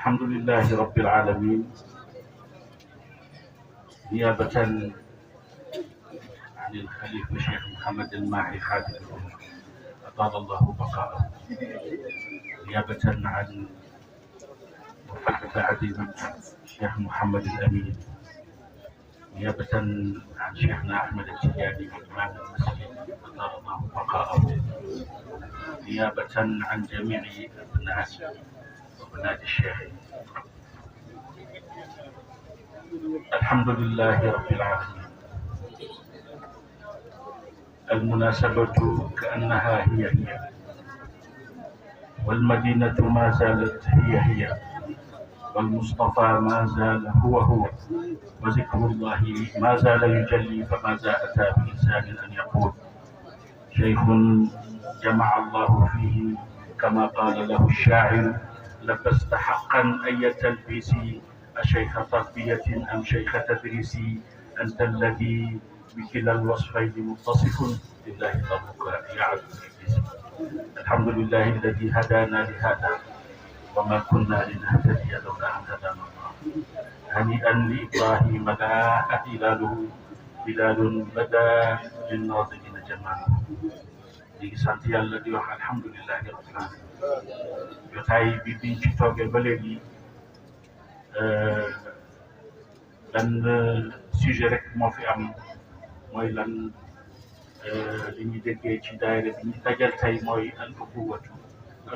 الحمد لله رب العالمين، نيابة عن الخليفة الشيخ محمد الماحي خادم أطال الله بقاءه، نيابة عن وفاة عديد الشيخ محمد الأمين، نيابة عن شيخنا أحمد التجاني إمام المسجد أطال الله بقاءه، نيابة عن جميع أبناء وبنات الشيخ. الحمد لله رب العالمين. المناسبة كأنها هي والمدينة ما زالت هي والمصطفى ما زال هو وذكر الله ما زال يجلي، فما زال أتى بإنسان أن يقول شيخ جمع الله فيه كما قال له الشاعر: لبست حقا أي تلبيسي أشيخ تربية أم شيخ تدريسي، أنت الذي بكلا الوصفين متصف، لله ضرك يا عبد العزيز. الحمد لله الذي هدانا لهذا وما كنا لنهتدي لولا أن هدانا الله. هنيئا لإبراهيم لاح هلاله، هلال بدا للناظرين جماله. di sant yàlla di wax alhamdulilahi rabbil alamin. jotaay bi biñ ci toogee ba léegi lan sujet rek moo fi am, mooy lan li ñu déggee ci daayira bi ñu dajal tey mooy al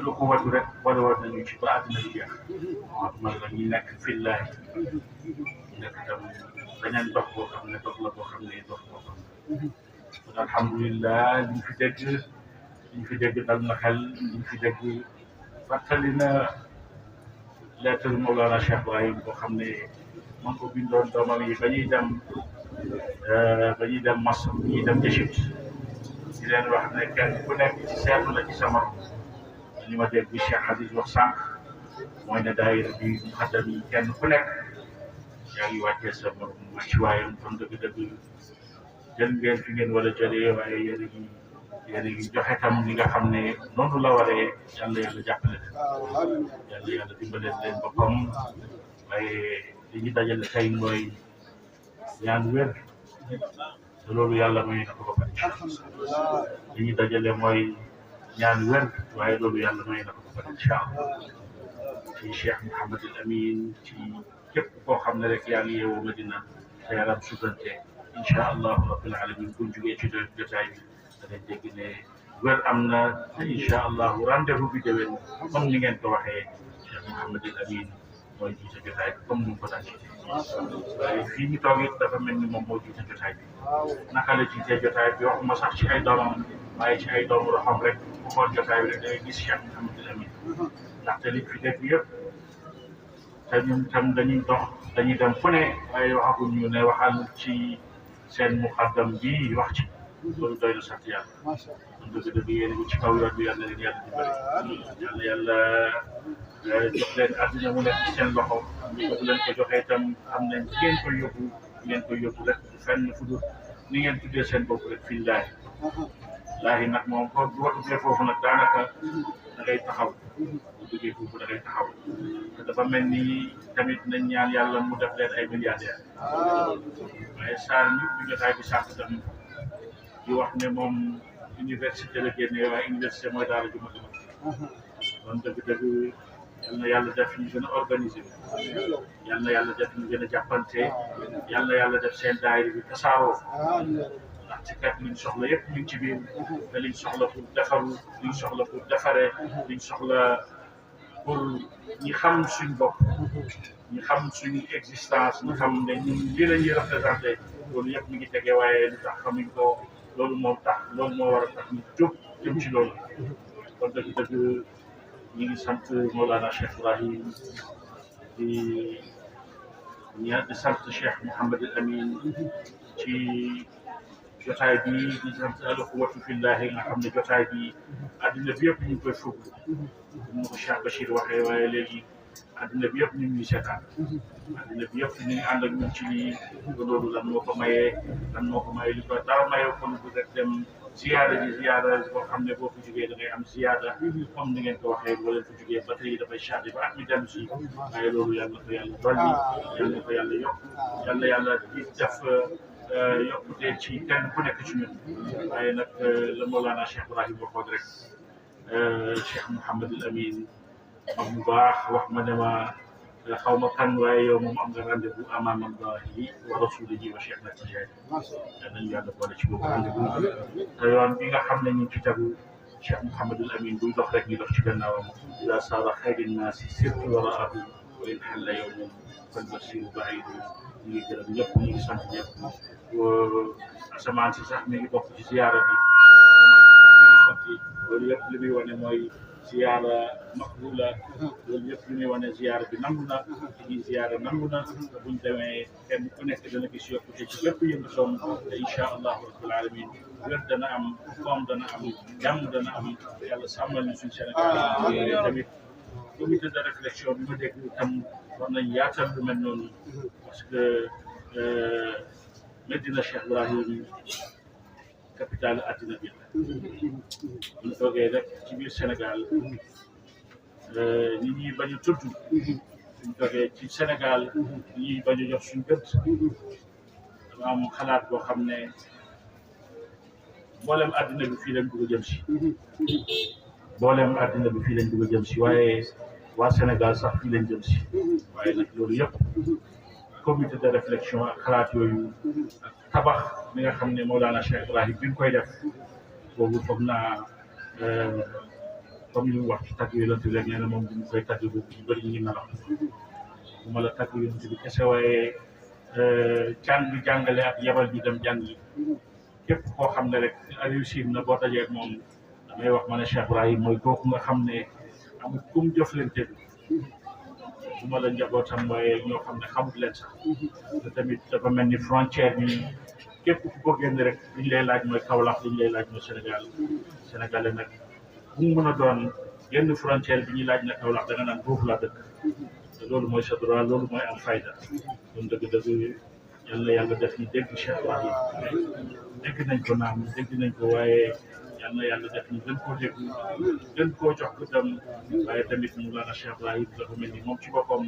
uxuwatu rek boole woon nañu ci ba àddina di jeex. man la ñu nekk fillahi nekk tam beneen dox boo xam ne dox la boo xam ne dox boo xam ne alhamdulilah liñ fi dégg dal na xel. liñ fi dégg fàttali na lettre Mawlana Cheikh Ibrahim boo xam ne man ko bindoon doomam yi ba ñuy dem Masr, ba ñuy dem Égypte, di leen wax ne kenn ku nekk ci seetlu la ci sama li ma dégg bi Cheikh Aziz wax sànq, mooy ne daayira bi muxaddam yi kenn ku nekk yaa ngi wàccee sa morom wàccuwaayam. kon dëgg-dëgg jël ngeen fi ngeen war a jëlee, waaye yéen a ngi joxe tam li nga xam ne noonu la waree. yàlla jàppale leen, yàlla dimbale leen boppam. waaye li ñu dajale tey mooy ñaan wér, te loolu yàlla may na ko ba pare. li ñu dajale mooy ñaan wér, waaye loolu yàlla may na ko ba pare incha allah. ci Cheikh Mouhamad al Amin, ci képp koo xam ne rek yaa ngi yeewoo Medina te yaram sutante incha allahu rabbil alamin. buñ jugee ci jotaay bi danañ dégg ne wér am na te incha allahu rendez-vous bi déwén comme ni ngeen ko waxee. Cheikh Mouhamad al Amin mooy jiite jotaay bi comme ni mu ko daan jiite. waaye fii ñu toog it dafa mel ni moom moo jiite jotaay bi. naka la jiitee jotaay bi waxuma sax ci ay doomam, waaye ci ay doomu loxoom rek bu xool jotaay bi rek da ngay gis Cheikh Mouhamad al Amin. ndaxte liñ fi dégg yëpp te ñun tam dañuy dox dañuy dem fu ne, waaye waxaguñ ñu ne waxal ci seen muqaddam bi wax ci. loolu doy na sant yàlla. kon dëgg-dëgg yéen ci kaw yoon bi yàlla leen yàlla dimbali. yàlla jox leen àddina mu nekk ci seen loxo. bu leen ko joxee itam am nañ ci ngeen koy yóbbu rek fenn fu dul ni ngeen tuddee seen bopp rek fii laahi nag moom boo tuddee foofu nag daanaka da ngay taxaw. bu duggee foofu da ngay taxaw. te dafa mel ni tamit nañ ñaan yàlla mu def leen ay milliardaires. waaye saa ñu bu jotaay bi sàkk tam di wax ne moom université la génne, waaye université mooy daara ju mag. kon dëgg-dëgg yal na yàlla def ñu gën a organisé, yal na yàlla def ñu gën a jàppante, yal na yàlla def seen daayira bi tasaaroo. ndax ci kat liñ soxla yëpp ñu ngi ci biir, te liñ soxla pour defaru, liñ soxla pour defaree, liñ soxla pour ñi xam suñ bopp, ñi xam suñu existence, ñi xam ne ñun lii la ñuy représenté. loolu yëpp mi ngi tege, waaye lu tax xamuñ ko. loolu moo war a tax ñu jóg jëm ci loolu. kon dëgg-dëgg ñu ngi sant Mawlana Cheikh Ibrahim di sant Cheikh Mouhamad al Amin ci jotaay bi, di sant al uxuwatu fillahi nga xam ne jotaay bi àddina bi yëpp ñu ngi koy fugg. comme ni ko Cheikh Bachir waxee, waaye léegi àddina bi yëpp ñu ngi seetaan. àddina bi yëpp ñu ngi ànd ak ñun ci lii. loolu lan moo ko mayee li ko dara mayee ko lu rek dem ziyaada ji ziyaada boo xam ne boo fi jógee da ngay am ziyaada comme ni ngeen ko waxee boo leen fi jógee ba tey dafay chargé ba at mi dellu si waaye loolu yàlla na ko yàlla dolli yàlla na ko yàlla yokk yàlla yàlla di def yokkute ci kenn ku nekk ci ñun waaye nag la Mawlana Cheikh Ibrahim waxoon rek Cheikh Mouhamadul Amin mag bu baax wax ma ne ma xaw ma kan waaye yow moom am nga rendez-vous amaam Allahi wa rasulihi wa Cheikh na Tijaani yal nañu yàlla boole ci boobu rendez-vous te yoon bi nga xam ne ñu ngi ci tegu Cheikh Mouhamadul Amin buy dox rek ñu dox ci gannaawam ila saara xayri naasi sirtu waraahu wa in xalla yawmun fal basiru baidu ñu ngi gërëm ñëpp ñu ngi sant ñëpp asamaan si sax mi ngi bokk ci ziyaara bi asamaan si sax mi ngi sotti loolu yëpp li muy wane mooy ziyaara maqbula loolu yëpp li muy wane ziyaara bi nangu na ci ziyaara nangu na buñ demee kenn ku nekk dana gis yokkute ci bépp yëngu soom te incha allahu rabbil alamin wér dana am koom dana am jàmm dana am yàlla sàmmal ñu suñu Sénégal tamit comité de réflexion bi ma dégg itam war nañ yaatal lu mel noonu parce que Medina Cheikh Ibrahim capitale addina bi la buñ toogee rek ci biir Sénégal nit ñi bañ a tudd buñ toogee ci Sénégal nit ñi bañ a jox suñu gët dama am xalaat boo xam ne mboolem addina bi fii lañ bëgg a jëm si mboolem addina bi fii lañ bëgg a jëm si waaye waa Sénégal sax fii lañ jëm si waaye nag loolu yëpp comité de réflexion ak xalaat yooyu ak tabax mi nga xam ne Mawlana Cheikh Ibrahim bi mu koy def boobu foog naa comme li mu wax ci tàgg yonent bi rek nee na moom bi mu koy tàgg boobu ñu bëri ñu ngi nelaw bu ma la tàgg yonent bi kese waaye jàng jàngale ak yabal bi dem jàngi képp koo xam ne rek réussir na boo dajee ak moom damay wax ma ne Cheikh Ibrahim mooy kooku nga xam ne amul kum jëflante bu ma la njabootam waaye ñoo xam ne xamut leen sax te tamit dafa mel ni frontière bi képp ku ko génn rek li ñu lay laaj mooy Kaolack li ñu lay laaj mooy Sénégal sénégalais nag bu mu mën a doon génn frontière bi ñuy laaj na Kaolack da nga naan foofu laa dëkk te loolu mooy sa droit loolu mooy am fayda kon dëgg-dëgg yàlla def ñu dégg Cheikh Ibrahim dégg nañ ko naam dégg nañ ko waaye yàlla def ñu gën koo dégg gën koo jox gëddam waaye tamit Mawlana Cheikh Ibrahim dafa mel ni moom ci boppam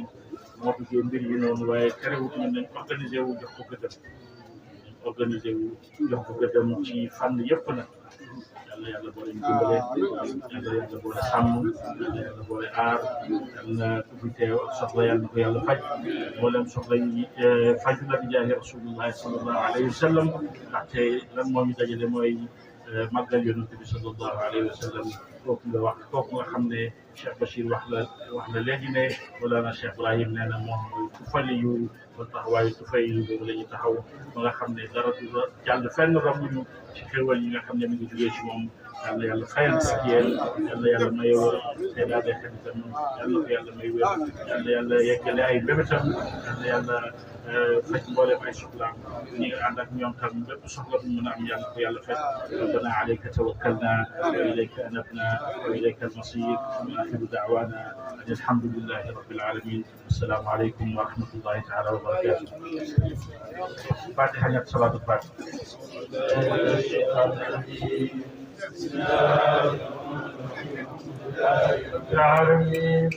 moo bëggee mbir yi noonu waaye terewut ñun nañ organisé wu jox ko gëddam organisé wu jox ko gëddam ci fànn yëpp nag yàlla boole ñu dimbale yàlla boole sàmm yàlla boole aar yàlla ku fi teew ak soxla yàlla na ko yàlla faj mboolem soxla yi faju la bi jaahi rasulillahi sallallahu alayhi wa sallam ndaxte lan moo ñu dajale mooy màggal yonent bi sallallahu alayhi wa sallam kooku nga wax kooku nga xam ne Cheikh Bachir wax la léegi ne Mawlana Cheikh Ibrahim nee na moom mooy tufali yu ba taxawaayu tufay yu boobu la ñu taxaw ba nga xam ne dara du jàll fenn ramuñu ci xéwal yi nga xam ne mi ngi jógee ci moom yàlla fayal ak yéen yàlla may wér te daa dee xaritam yàlla ko yàlla may wér yàlla yeggale ay mbébétam yàlla faj mboolem ay soxlaam ñi nga ànd ak ñoom tam bépp soxla bu mën a am yàlla ko yàlla faj rabbana alayka tawakkalna wa ilayka anabna wa ilayka almasir wa axiru daawana an alhamdulillahi rabbil alamin assalaamu aleykum wa rahmatullahi taala wa barakatuh fatiha ñett salatu fatiha العالمين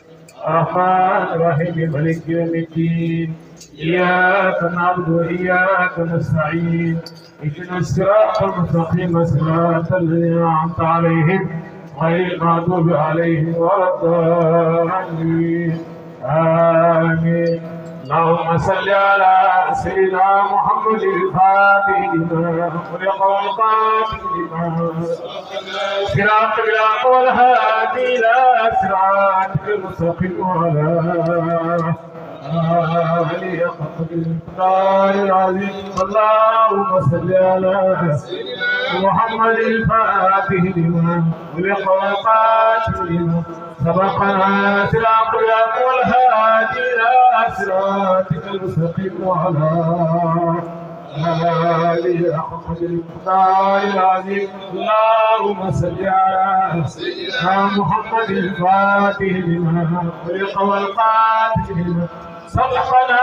الرحمن الرحيم مالك يوم الدين إياك نعبد وإياك نستعين اهدنا الصراط المستقيم صراط الذين أنعمت عليهم غير المغضوب عليهم ولا الضالين آمين اللهم صل على سيدنا محمد الفاتح لما خلق والقاتل لما صراط الحق والهادي إلى صراطك المستقيم وعلى آله حق القدر العظيم اللهم صل على محمد الفاتح لما خلق والقاتل لما سبقنا صراط الحق والهادي إلى صراطك المستقيم وعلى آله حق القدر العظيم اللهم صل على سيدنا محمد الفاتح لما خلق والقاتل لما سبقنا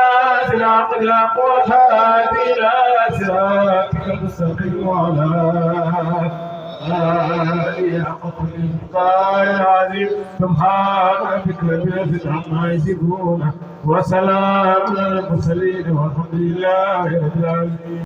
صراط الحق والهادي إلى صراطك المستقيم وعلى يا قطر العظيم سبحان ربك رب العزة عما يصفون وسلام على المرسلين والحمد لله رب العالمين.